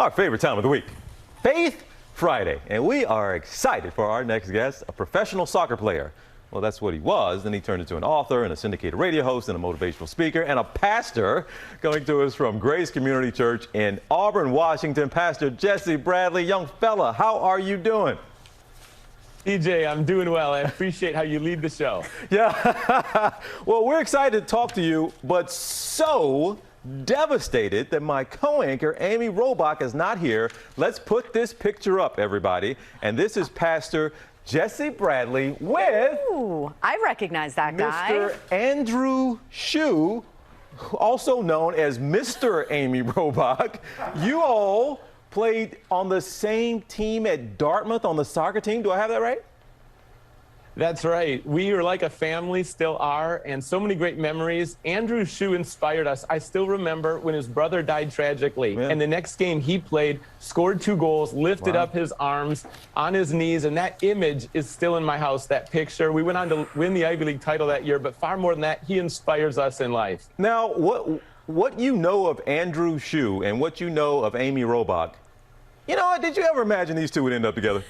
Our favorite time of the week, Faith Friday. And we are excited for our next guest, a professional soccer player. Well, that's what he was. Then he turned into an author and a syndicated radio host and a motivational speaker and a pastor, coming to us from Grace Community Church in Auburn, Washington. Pastor Jesse Bradley. Young fella, how are you doing? TJ, I'm doing well. I appreciate how you lead the show. Yeah. Well, we're excited to talk to you, but so devastated that my co-anchor, Amy Robach, is not here. Let's put this picture up, everybody. And this is Pastor Jesse Bradley with... Ooh, I recognize that guy. Mr. Andrew Shue, also known as Mr. Amy Robach. You all played on the same team at Dartmouth on the soccer team. Do I have that right? That's right. We are like a family, still are, and so many great memories. Andrew Shue inspired us. I still remember when his brother died tragically, and the next game he played, scored 2 goals, lifted up his arms on his knees, and that image is still in my house, that picture. We went on to win the Ivy League title that year, but far more than that, he inspires us in life. Now, what you know of Andrew Shue and what you know of Amy Robach, you know what, did you ever imagine these two would end up together?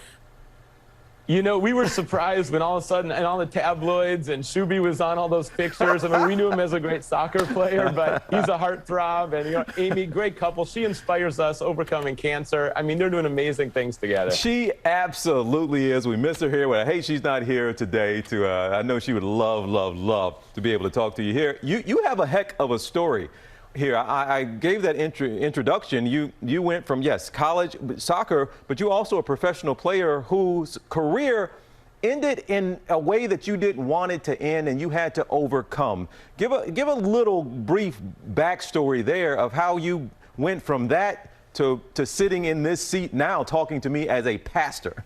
You know, we were surprised when all of a sudden, and all the tabloids, and Shuby was on all those pictures. I mean, we knew him as a great soccer player, but he's a heartthrob. And, you know, Amy, great couple. She inspires us overcoming cancer. I mean, they're doing amazing things together. She absolutely is. We miss her here. Well, hey, she's not here today. I know she would love to be able to talk to you here. You have a heck of a story. Here, I gave that introduction. You went from, yes, college soccer, but you're also a professional player whose career ended in a way that you didn't want it to end and you had to overcome. Give a little brief backstory there of how you went from that to sitting in this seat now talking to me as a pastor.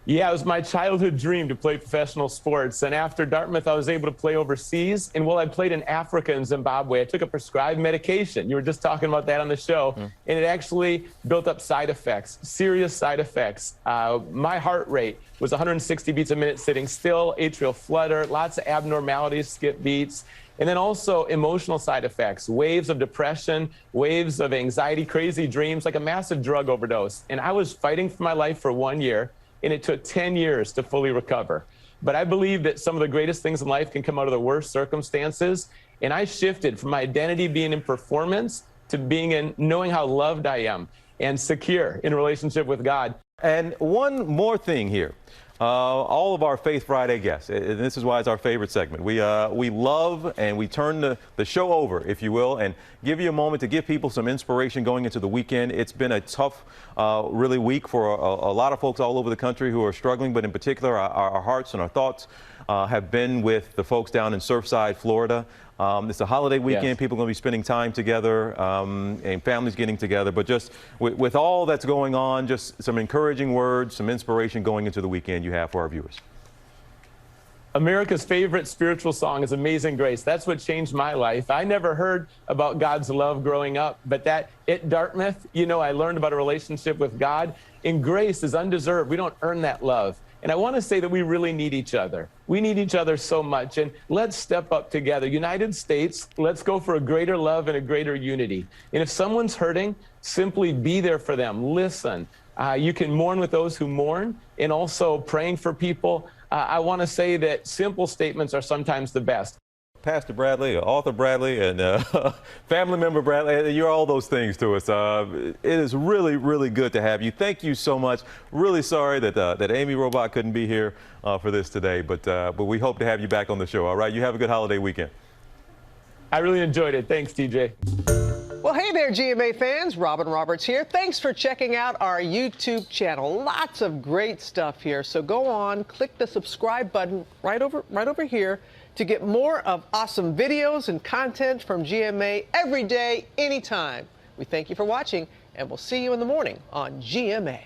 Yeah, it was my childhood dream to play professional sports. And after Dartmouth, I was able to play overseas. And while I played in Africa and Zimbabwe, I took a prescribed medication. You were just talking about that on the show. And it actually built up side effects, serious side effects. My heart rate was 160 beats a minute sitting still, atrial flutter, lots of abnormalities, skip beats. And then also emotional side effects, waves of depression, waves of anxiety, crazy dreams, like a massive drug overdose. And I was fighting for my life for 1 year. And it took 10 years to fully recover. But I believe that some of the greatest things in life can come out of the worst circumstances. And I shifted from my identity being in performance to being in knowing how loved I am and secure in a relationship with God. And one more thing here. All of our Faith Friday guests, and this is why it's our favorite segment. We love and we turn the show over, if you will, and give you a moment to give people some inspiration going into the weekend. It's been a tough, really week for a lot of folks all over the country who are struggling, but in particular, our hearts and our thoughts have been with the folks down in Surfside, Florida. It's a holiday weekend. Yes. People are going to be spending time together and families getting together. But just with all that's going on, just some encouraging words, some inspiration going into the weekend you have for our viewers. America's favorite spiritual song is Amazing Grace. That's what changed my life. I never heard about God's love growing up, but that at Dartmouth, you know, I learned about a relationship with God. And grace is undeserved. We don't earn that love. And I want to say that we really need each other. We need each other so much. And let's step up together. United States, let's go for a greater love and a greater unity. And if someone's hurting, simply be there for them. Listen. You can mourn with those who mourn, and also praying for people. I want to say that simple statements are sometimes the best. Pastor Bradley, author Bradley, and family member Bradley, you're all those things to us. It is really good to have you. Thank you so much. Really sorry that Amy Robach couldn't be here for this today, but we hope to have you back on the show. All right, you have a good holiday weekend. I really enjoyed it. Thanks, TJ. Well, hey there, GMA fans. Robin Roberts here. Thanks for checking out our YouTube channel. Lots of great stuff here. So go on, click the subscribe button right over here to get more of awesome videos and content from GMA every day, anytime. We thank you for watching, and we'll see you in the morning on GMA.